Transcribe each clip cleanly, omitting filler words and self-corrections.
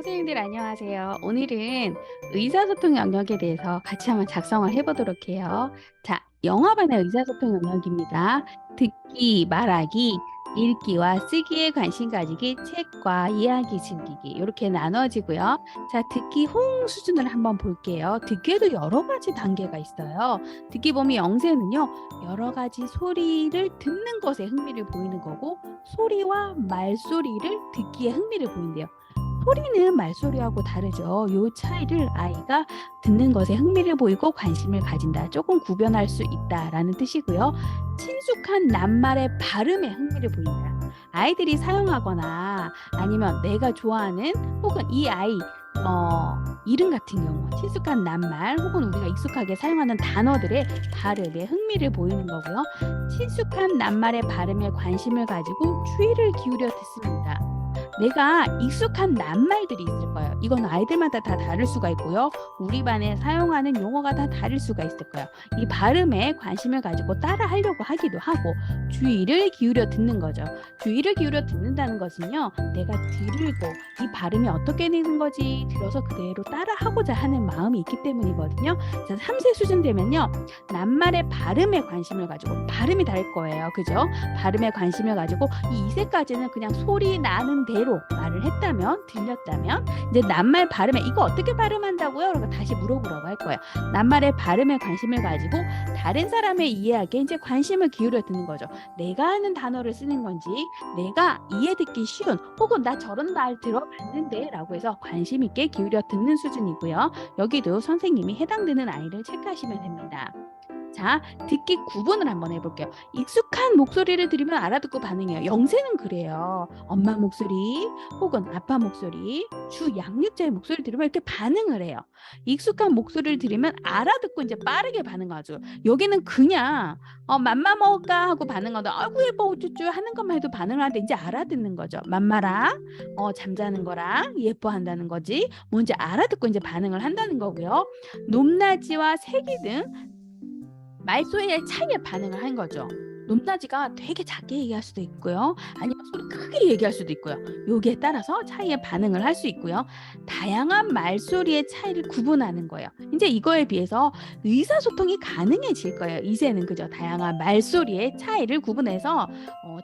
선생님들 안녕하세요. 오늘은 의사소통 영역에 대해서 같이 한번 작성을 해보도록 해요. 자, 영어반의 의사소통 영역입니다. 듣기, 말하기, 읽기와 쓰기에 관심 가지기, 책과 이야기 즐기기 이렇게 나눠지고요. 자, 듣기 호응 수준을 한번 볼게요. 듣기에도 여러 가지 단계가 있어요. 듣기 범위 영세는요, 여러 가지 소리를 듣는 것에 흥미를 보이는 거고 소리와 말소리를 듣기에 흥미를 보인대요. 소리는 말소리하고 다르죠. 이 차이를 아이가 듣는 것에 흥미를 보이고 관심을 가진다. 조금 구별할 수 있다라는 뜻이고요. 친숙한 낱말의 발음에 흥미를 보인다. 아이들이 사용하거나 아니면 내가 좋아하는 혹은 이 아이 이름 같은 경우 친숙한 낱말 혹은 우리가 익숙하게 사용하는 단어들의 발음에 흥미를 보이는 거고요. 친숙한 낱말의 발음에 관심을 가지고 주의를 기울여 듣습니다. 내가 익숙한 낱말들이 있을 거예요. 이건 아이들마다 다 다를 수가 있고요. 우리 반에 사용하는 용어가 다 다를 수가 있을 거예요. 이 발음에 관심을 가지고 따라 하려고 하기도 하고 주의를 기울여 듣는 거죠. 주의를 기울여 듣는다는 것은요. 내가 들고 이 발음이 어떻게 되는 거지 들어서 그대로 따라 하고자 하는 마음이 있기 때문이거든요. 자, 3세 수준 되면요. 낱말의 발음에 관심을 가지고 발음이 다를 거예요. 그죠? 발음에 관심을 가지고 이 2세까지는 그냥 소리 나는 대로 말을 했다면 들렸다면 이제 낱말 발음에 이거 어떻게 발음한다고요? 그러고 다시 물어보라고 할 거예요. 낱말의 발음에 관심을 가지고 다른 사람의 이야기에 이제 관심을 기울여 듣는 거죠. 내가 하는 단어를 쓰는 건지 내가 이해듣기 쉬운 혹은 나 저런 말 들어봤는데 라고 해서 관심 있게 기울여 듣는 수준이고요. 여기도 선생님이 해당되는 아이를 체크하시면 됩니다. 자, 듣기 구분을 한번 해볼게요. 익숙한 목소리를 들으면 알아듣고 반응해요. 영세는 그래요. 엄마 목소리 혹은 아빠 목소리, 주 양육자의 목소리를 들으면 이렇게 반응을 해요. 익숙한 목소리를 들으면 알아듣고 이제 빠르게 반응하죠. 여기는 그냥 맘마 먹을까 하고 반응하다 아이고 예뻐 우쭈쭈 하는 것만 해도 반응을 하는데 이제 알아듣는 거죠. 맘마랑 잠자는 거랑 예뻐한다는 거지 뭔지 알아듣고 이제 반응을 한다는 거고요. 높낮이와 세기 등 말소리의 차이에 반응을 한 거죠. 높낮이가 되게 작게 얘기할 수도 있고요. 아니면 소리 크게 얘기할 수도 있고요. 여기에 따라서 차이에 반응을 할 수 있고요. 다양한 말소리의 차이를 구분하는 거예요. 이제 이거에 비해서 의사소통이 가능해질 거예요. 이제는 그죠. 다양한 말소리의 차이를 구분해서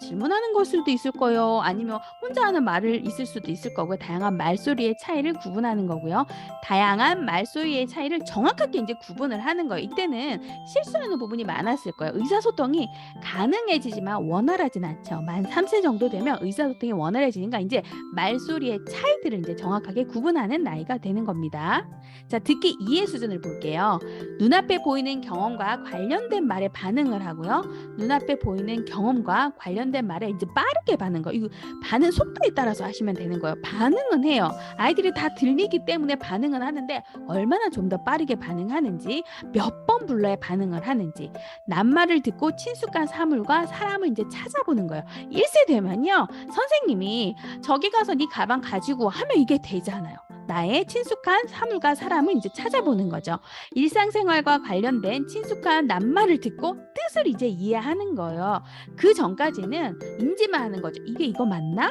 질문하는 걸 수도 있을 거예요. 아니면 혼자 하는 말을 있을 수도 있을 거고요. 다양한 말소리의 차이를 구분하는 거고요. 다양한 말소리의 차이를 정확하게 이제 구분을 하는 거예요. 이때는 실수하는 부분이 많았을 거예요. 의사소통이 가능해지지만 원활하진 않죠. 만 3세 정도 되면 의사소통이 원활해지니까 이제 말소리의 차이들을 이제 정확하게 구분하는 나이가 되는 겁니다. 자, 듣기 이해 수준을 볼게요. 눈앞에 보이는 경험과 관련된 말에 반응을 하고요. 눈앞에 보이는 경험과 관련된 말에 이제 빠르게 반응 거. 이거 반응 속도에 따라서 하시면 되는 거예요. 반응은 해요. 아이들이 다 들리기 때문에 반응은 하는데 얼마나 좀 더 빠르게 반응하는지 몇 번 불러야 반응을 하는지 낱말을 듣고 친숙한 사물과 사람을 이제 찾아보는 거예요. 1세 되면요. 선생님이 저기 가서 네 가방 가지고 하면 이게 되잖아요. 나의 친숙한 사물과 사람을 이제 찾아보는 거죠. 일상생활과 관련된 친숙한 낱말을 듣고 뜻을 이제 이해하는 거예요. 그 전까지는 인지만 하는 거죠. 이게 이거 맞나?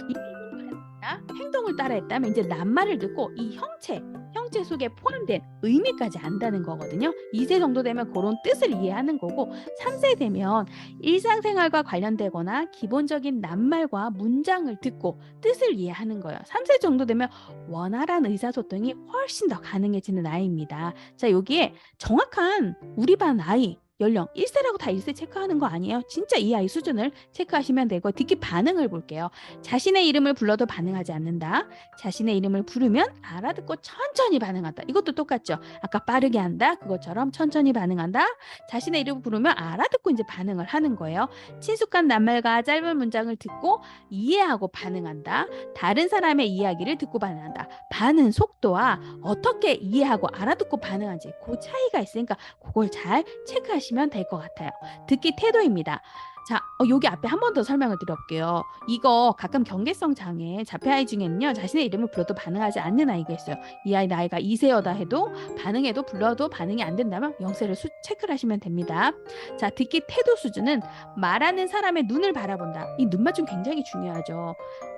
이게 이거 맞나? 행동을 따라했다면 이제 낱말을 듣고 이 형체 속에 포함된 의미까지 안다는 거거든요. 2세 정도 되면 그런 뜻을 이해하는 거고 3세 되면 일상생활과 관련되거나 기본적인 낱말과 문장을 듣고 뜻을 이해하는 거예요. 3세 정도 되면 원활한 의사소통이 훨씬 더 가능해지는 아이입니다. 자, 여기에 정확한 우리 반 아이 연령 1세라고 다 1세 체크하는 거 아니에요. 진짜 이 아이 수준을 체크하시면 되고 듣기 반응을 볼게요. 자신의 이름을 불러도 반응하지 않는다. 자신의 이름을 부르면 알아듣고 천천히 반응한다. 이것도 똑같죠. 아까 빠르게 한다. 그것처럼 천천히 반응한다. 자신의 이름을 부르면 알아듣고 이제 반응을 하는 거예요. 친숙한 낱말과 짧은 문장을 듣고 이해하고 반응한다. 다른 사람의 이야기를 듣고 반응한다. 반응 속도와 어떻게 이해하고 알아듣고 반응하는지 그 차이가 있으니까 그걸 잘 체크하시면 될 것 같아요. 듣기 태도입니다. 자, 여기 앞에 한 번 더 설명을 드려볼게요. 이거 가끔 경계성 장애 자폐 아이 중에는요. 자신의 이름을 불러도 반응하지 않는 아이가 있어요. 이 아이 나이가 2세여다 해도 반응해도 불러도 반응이 안 된다면 0세를 체크를 하시면 됩니다. 자, 듣기 태도 수준은 말하는 사람의 눈을 바라본다. 이 눈맞춤 굉장히 중요하죠.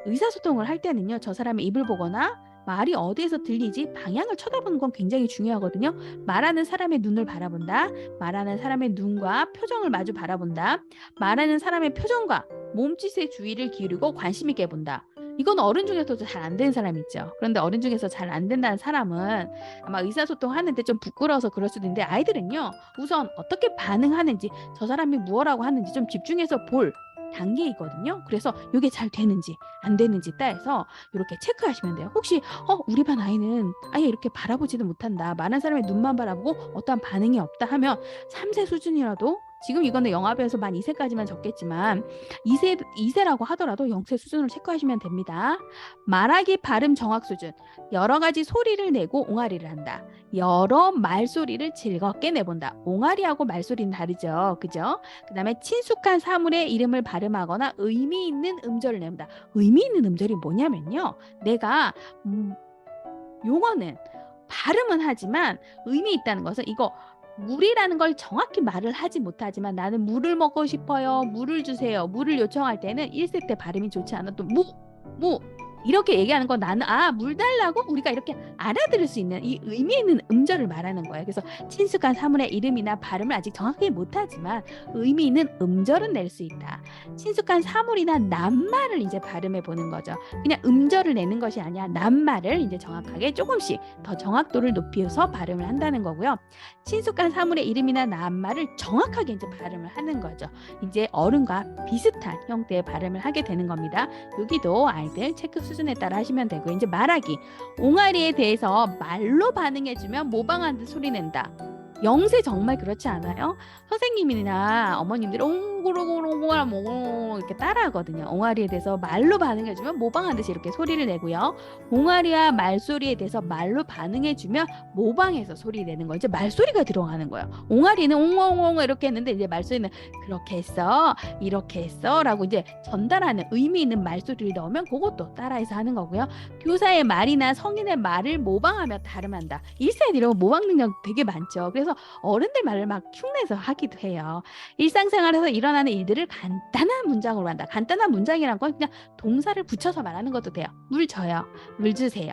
의사소통을 할 때는요. 저 사람의 입을 보거나 말이 어디에서 들리지? 방향을 쳐다보는 건 굉장히 중요하거든요. 말하는 사람의 눈을 바라본다. 말하는 사람의 눈과 표정을 마주 바라본다. 말하는 사람의 표정과 몸짓의 주의를 기울이고 관심 있게 본다. 이건 어른 중에서도 잘 안 되는 사람이 있죠. 그런데 어른 중에서 잘 안 된다는 사람은 아마 의사소통 하는데 좀 부끄러워서 그럴 수도 있는데, 아이들은요, 우선 어떻게 반응하는지, 저 사람이 무엇라고 하는지 좀 집중해서 볼 단계이거든요. 그래서 이게 잘 되는지 안 되는지 따라서 이렇게 체크하시면 돼요. 혹시 우리 반 아이는 아예 이렇게 바라보지도 못한다, 말하는 사람의 눈만 바라보고 어떠한 반응이 없다 하면 3세 수준이라도, 지금 이거는 영화배에서 만 2세까지만 적겠지만 2세라고 하더라도 0세 수준으로 체크하시면 됩니다. 말하기 발음 정확 수준. 여러 가지 소리를 내고 옹알이를 한다. 여러 말소리를 즐겁게 내본다. 옹알이하고 말소리는 다르죠. 그죠? 그 다음에 친숙한 사물의 이름을 발음하거나 의미 있는 음절을 낸다. 의미 있는 음절이 뭐냐면요, 내가 용어는 발음은 하지만 의미 있다는 것은, 이거 물이라는 걸 정확히 말을 하지 못하지만 나는 물을 먹고 싶어요, 물을 주세요, 물을 요청할 때는 1세 때 발음이 좋지 않아도 무 이렇게 얘기하는 건 나는 물 달라고, 우리가 이렇게 알아들을 수 있는 이 의미 있는 음절을 말하는 거예요. 그래서 친숙한 사물의 이름이나 발음을 아직 정확히 못하지만 의미 있는 음절은 낼 수 있다. 친숙한 사물이나 낱말을 이제 발음해 보는 거죠. 그냥 음절을 내는 것이 아니라 낱말을 이제 정확하게 조금씩 더 정확도를 높여서 발음을 한다는 거고요. 친숙한 사물의 이름이나 낱말을 정확하게 이제 발음을 하는 거죠. 이제 어른과 비슷한 형태의 발음을 하게 되는 겁니다. 여기도 아이들 체크 수준에 따라 하시면 되고요. 이제 말하기. 옹알이에 대해서 말로 반응해주면 모방한 듯 소리 낸다. 0세 정말 그렇지 않아요? 선생님이나 어머님들이 옹고로고로고로 이렇게 따라하거든요. 옹알이에 대해서 말로 반응해주면 모방하듯이 이렇게 소리를 내고요. 옹알이와 말소리에 대해서 말로 반응해주면 모방해서 소리 내는 거, 이제 말소리가 들어가는 거예요. 옹알이는 옹옹옹 이렇게 했는데 이제 말소리는 그렇게 했어, 이렇게 했어 라고 이제 전달하는 의미 있는 말소리를 넣으면 그것도 따라해서 하는 거고요. 교사의 말이나 성인의 말을 모방하며 발음한다. 1세 이런 모방 능력 되게 많죠. 그래서 어른들 말을 막 흉내서 하기도 해요. 일상생활에서 일어나는 일들을 간단한 문장으로 한다. 간단한 문장이란 건 그냥 동사를 붙여서 말하는 것도 돼요. 물 줘요, 물 주세요,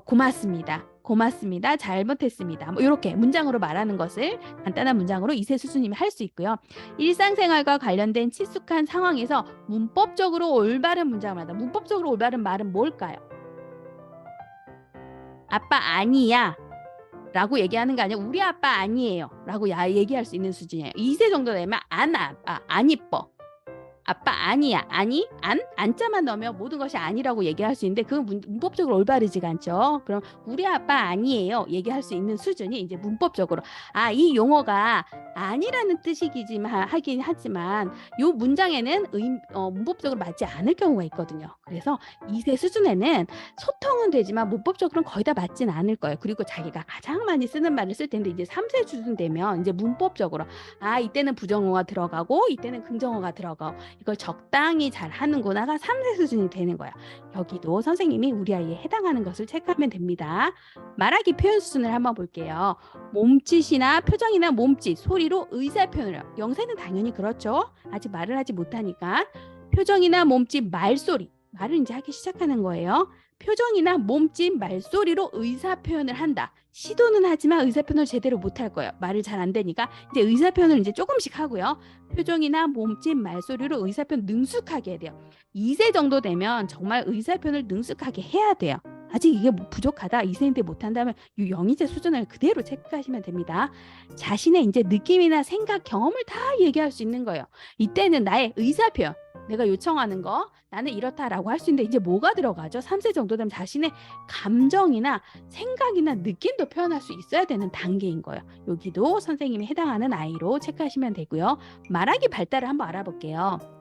고맙습니다, 고맙습니다, 잘못했습니다, 뭐 이렇게 문장으로 말하는 것을 간단한 문장으로 2세 수준이면 할 수 있고요. 일상생활과 관련된 친숙한 상황에서 문법적으로 올바른 문장을 한다. 문법적으로 올바른 말은 뭘까요? 아빠 아니야 라고 얘기하는 게 아니라 우리 아빠 아니에요 라고 얘기할 수 있는 수준이에요. 2세 정도 되면 안 이뻐, 아빠 아니야, 아니, 안자만 넣으면 모든 것이 아니라고 얘기할 수 있는데 그건 문법적으로 올바르지가 않죠. 그럼 우리 아빠 아니에요 얘기할 수 있는 수준이 이제 문법적으로, 이 용어가 아니라는 뜻이기지만 하긴 하지만 요 문장에는 문법적으로 맞지 않을 경우가 있거든요. 그래서 2세 수준에는 소통은 되지만 문법적으로는 거의 다 맞지는 않을 거예요. 그리고 자기가 가장 많이 쓰는 말을 쓸 텐데, 이제 3세 수준 되면 이제 문법적으로 이때는 부정어가 들어가고 이때는 긍정어가 들어가고 이걸 적당히 잘 하는구나가 3세 수준이 되는 거야. 여기도 선생님이 우리 아이에 해당하는 것을 체크하면 됩니다. 말하기 표현 수준을 한번 볼게요. 몸짓이나 표정이나 몸짓, 소리로 의사 표현을 해요. 0세는 당연히 그렇죠. 아직 말을 하지 못하니까. 표정이나 몸짓, 말소리, 말을 이제 하기 시작하는 거예요. 표정이나 몸짓, 말소리로 의사 표현을 한다. 시도는 하지만 의사 표현을 제대로 못할 거예요. 말을 잘 안 되니까 이제 의사 표현을 이제 조금씩 하고요. 표정이나 몸짓, 말소리로 의사 표현 능숙하게 해야 돼요. 2세 정도 되면 정말 의사 표현을 능숙하게 해야 돼요. 아직 이게 부족하다, 2세인데 못한다면 이 0이제 수준을 그대로 체크하시면 됩니다. 자신의 이제 느낌이나 생각, 경험을 다 얘기할 수 있는 거예요. 이때는 나의 의사 표현, 내가 요청하는 거, 나는 이렇다라고 할 수 있는데 이제 뭐가 들어가죠? 3세 정도 되면 자신의 감정이나 생각이나 느낌도 표현할 수 있어야 되는 단계인 거예요. 여기도 선생님이 해당하는 아이로 체크하시면 되고요. 말하기 발달을 한번 알아볼게요.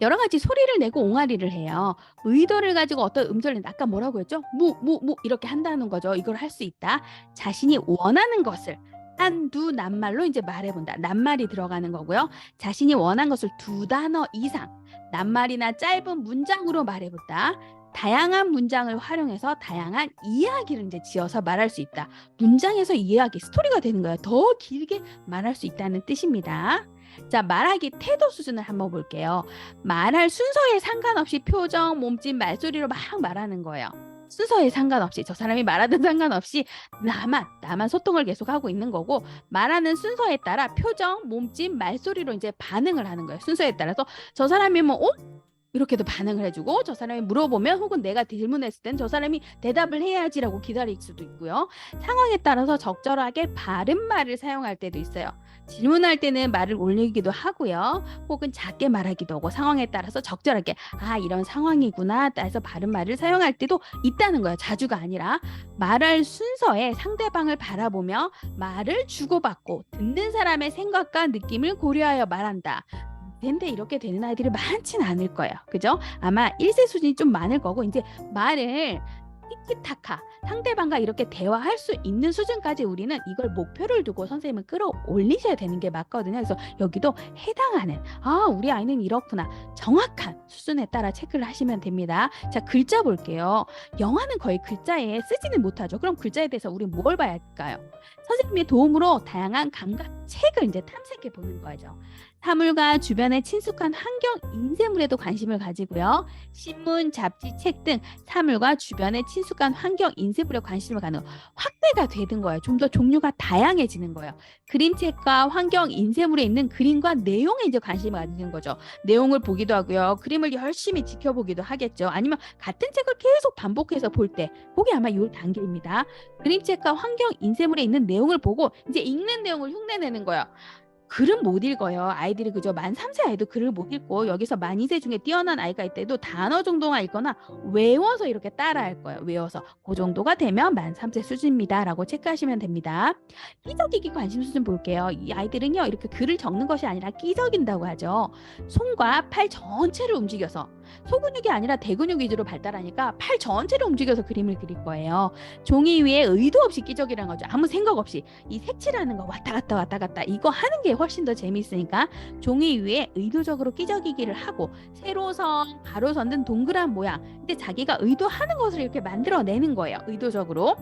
여러 가지 소리를 내고 옹알이를 해요. 의도를 가지고 어떤 음절을 낸다. 아까 뭐라고 했죠? 무 이렇게 한다는 거죠. 이걸 할 수 있다. 자신이 원하는 것을 한두 낱말로 이제 말해본다. 낱말이 들어가는 거고요. 자신이 원한 것을 2단어 이상, 낱말이나 짧은 문장으로 말해본다. 다양한 문장을 활용해서 다양한 이야기를 이제 지어서 말할 수 있다. 문장에서 이야기, 스토리가 되는 거예요. 더 길게 말할 수 있다는 뜻입니다. 자, 말하기 태도 수준을 한번 볼게요. 말할 순서에 상관없이 표정, 몸짓, 말소리로 막 말하는 거예요. 순서에 상관없이 저 사람이 말하든 상관없이 나만 소통을 계속하고 있는 거고 말하는 순서에 따라 표정, 몸짓, 말소리로 이제 반응을 하는 거예요. 순서에 따라서 저 사람이 뭐 이렇게도 반응을 해주고 저 사람이 물어보면 혹은 내가 질문했을 땐 저 사람이 대답을 해야지라고 기다릴 수도 있고요. 상황에 따라서 적절하게 바른 말을 사용할 때도 있어요. 질문할 때는 말을 올리기도 하고요. 혹은 작게 말하기도 하고 상황에 따라서 적절하게 이런 상황이구나 해서 바른 말을 사용할 때도 있다는 거예요. 자주가 아니라 말할 순서에 상대방을 바라보며 말을 주고받고 듣는 사람의 생각과 느낌을 고려하여 말한다. 근데 이렇게 되는 아이들이 많지는 않을 거예요. 그죠? 아마 1세 수준이 좀 많을 거고 이제 말을 티키타카 상대방과 이렇게 대화할 수 있는 수준까지 우리는 이걸 목표를 두고 선생님은 끌어올리셔야 되는 게 맞거든요. 그래서 여기도 해당하는 우리 아이는 이렇구나 정확한 수준에 따라 체크를 하시면 됩니다. 자, 글자 볼게요. 영어는 거의 글자에 쓰지는 못하죠. 그럼 글자에 대해서 우리 뭘 봐야 할까요? 선생님의 도움으로 다양한 감각 책을 이제 탐색해 보는 거죠. 사물과 주변에 친숙한 환경 인쇄물에도 관심을 가지고요. 신문, 잡지, 책 등 사물과 주변에 친숙한 환경 인쇄물에 관심을 가는 확대가 되는 거예요. 좀 더 종류가 다양해지는 거예요. 그림책과 환경 인쇄물에 있는 그림과 내용에 이제 관심을 가지는 거죠. 내용을 보기도 하고요. 그림을 열심히 지켜보기도 하겠죠. 아니면 같은 책을 계속 반복해서 볼 때 그게 아마 이 단계입니다. 그림책과 환경 인쇄물에 있는 내용을 보고 이제 읽는 내용을 흉내내는 거예요. 글은 못 읽어요. 아이들이 그저 만 3세 아이도 글을 못 읽고 여기서 만 2세 중에 뛰어난 아이가 있대도 단어 정도만 읽거나 외워서 이렇게 따라할 거예요. 외워서 그 정도가 되면 만 3세 수준입니다. 라고 체크하시면 됩니다. 끼적이기 관심 수준 볼게요. 이 아이들은요 이렇게 글을 적는 것이 아니라 끼적인다고 하죠. 손과 팔 전체를 움직여서 소근육이 아니라 대근육 위주로 발달하니까 팔 전체를 움직여서 그림을 그릴 거예요. 종이 위에 의도 없이 끼적이라는 거죠. 아무 생각 없이 이 색칠하는 거 왔다 갔다 이거 하는 게 훨씬 더 재미있으니까 종이 위에 의도적으로 끼적이기를 하고 세로선, 가로선 등 동그란 모양 근데 자기가 의도하는 것을 이렇게 만들어내는 거예요. 의도적으로.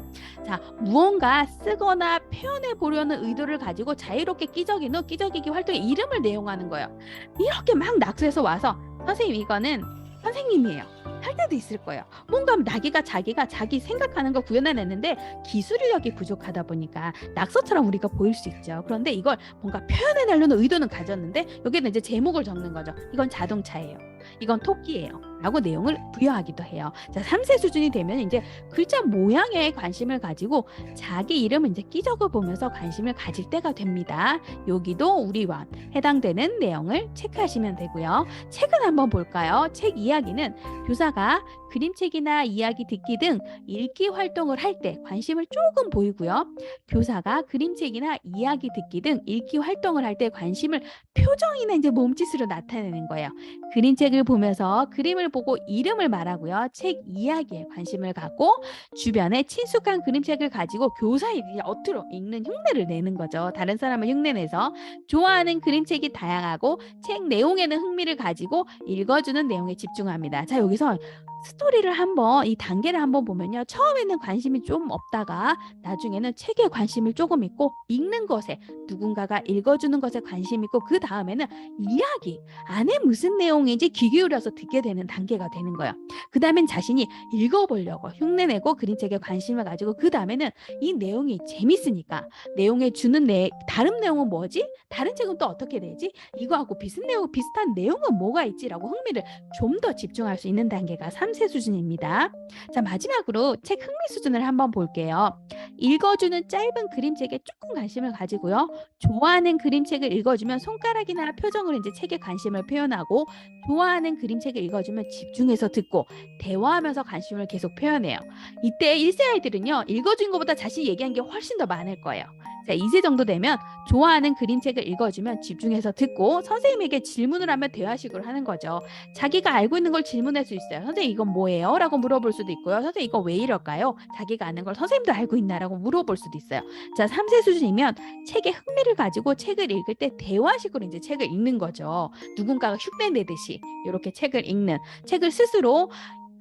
자, 무언가 쓰거나 표현해 보려는 의도를 가지고 자유롭게 끼적이는 끼적이기 활동의 이름을 내용하는 거예요. 이렇게 막 낙서해서 와서 선생님 이거는 선생님이에요. 할 때도 있을 거예요. 뭔가 자기가 자기 생각하는 거 구현해냈는데 기술력이 부족하다 보니까 낙서처럼 우리가 보일 수 있죠. 그런데 이걸 뭔가 표현해내려는 의도는 가졌는데 여기는 이제 제목을 적는 거죠. 이건 자동차예요. 이건 토끼예요. 라고 내용을 부여하기도 해요. 자, 3세 수준이 되면 이제 글자 모양에 관심을 가지고 자기 이름을 이제 끼적어 보면서 관심을 가질 때가 됩니다. 여기도 우리와 해당되는 내용을 체크하시면 되고요. 책은 한번 볼까요? 책 이야기는 교사가 그림책이나 이야기 듣기 등 읽기 활동을 할 때 관심을 조금 보이고요. 교사가 그림책이나 이야기 듣기 등 읽기 활동을 할 때 관심을 표정이나 이제 몸짓으로 나타내는 거예요. 그림책을 보면서 그림을 보고 이름을 말하고요. 책 이야기에 관심을 갖고 주변에 친숙한 그림책을 가지고 교사의 어투로 읽는 흉내를 내는 거죠. 다른 사람을 흉내내서 좋아하는 그림책이 다양하고 책 내용에는 흥미를 가지고 읽어주는 내용에 집중합니다. 자, 여기서 스토리를 한번 이 단계를 한번 보면요. 처음에는 관심이 좀 없다가 나중에는 책에 관심이 조금 있고 읽는 것에 누군가가 읽어주는 것에 관심 있고 그 다음에는 이야기 안에 무슨 내용인지 귀 기울여서 듣게 되는 단계가 되는 거예요. 그 다음엔 자신이 읽어보려고 흉내내고 그림책에 관심을 가지고 그 다음에는 이 내용이 재밌으니까 내용에 주는 다른 내용은 뭐지? 다른 책은 또 어떻게 되지? 이거하고 비슷한 내용은 뭐가 있지라고 흥미를 좀 더 집중할 수 있는 단계가 3세 수준입니다. 자, 마지막으로 책 흥미 수준을 한번 볼게요. 읽어주는 짧은 그림책에 조금 관심을 가지고요. 좋아하는 그림책을 읽어주면 손가락이나 표정으로 이제 책에 관심을 표현하고 좋아하는 그림책을 읽어주면 집중해서 듣고 대화하면서 관심을 계속 표현해요. 이때 1세 아이들은요. 읽어준 것보다 자신이 얘기한 게 훨씬 더 많을 거예요. 자, 2세 정도 되면 좋아하는 그림책을 읽어주면 집중해서 듣고 선생님에게 질문을 하면 대화식으로 하는 거죠. 자기가 알고 있는 걸 질문할 수 있어요. 선생님 이건 뭐예요? 라고 물어볼 수도 있고요. 선생님 이거 왜 이럴까요? 자기가 아는 걸 선생님도 알고 있나? 라고 물어볼 수도 있어요. 자, 3세 수준이면 책에 흥미를 가지고 책을 읽을 때 대화식으로 이제 책을 읽는 거죠. 누군가가 흉내 내듯이 이렇게 책을 읽는 책을 스스로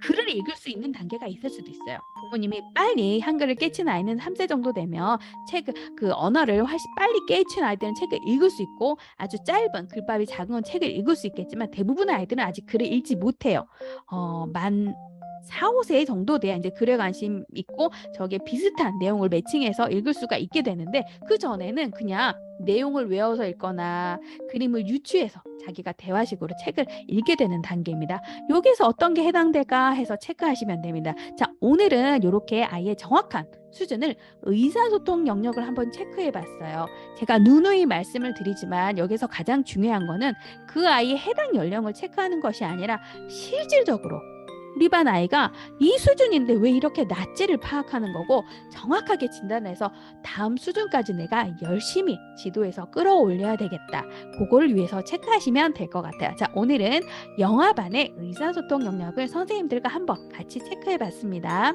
글을 읽을 수 있는 단계가 있을 수도 있어요. 부모님이 빨리 한글을 깨친 아이는 3세 정도 되면 그 언어를 훨씬 빨리 깨친 아이들은 책을 읽을 수 있고 아주 짧은 글밥이 작은 책을 읽을 수 있겠지만 대부분의 아이들은 아직 글을 읽지 못해요. 4, 5세 정도 돼야 이제 글에 관심 있고 저게 비슷한 내용을 매칭해서 읽을 수가 있게 되는데 그 전에는 그냥 내용을 외워서 읽거나 그림을 유추해서 자기가 대화식으로 책을 읽게 되는 단계입니다. 여기서 어떤 게 해당될까 해서 체크하시면 됩니다. 자, 오늘은 이렇게 아이의 정확한 수준을 의사소통 영역을 한번 체크해 봤어요. 제가 누누이 말씀을 드리지만 여기서 가장 중요한 거는 그 아이의 해당 연령을 체크하는 것이 아니라 실질적으로 우리 반 아이가 이 수준인데 왜 이렇게 낮지를 파악하는 거고 정확하게 진단해서 다음 수준까지 내가 열심히 지도해서 끌어올려야 되겠다. 그거를 위해서 체크하시면 될 것 같아요. 자, 오늘은 영화반의 의사소통 영역을 선생님들과 한번 같이 체크해 봤습니다.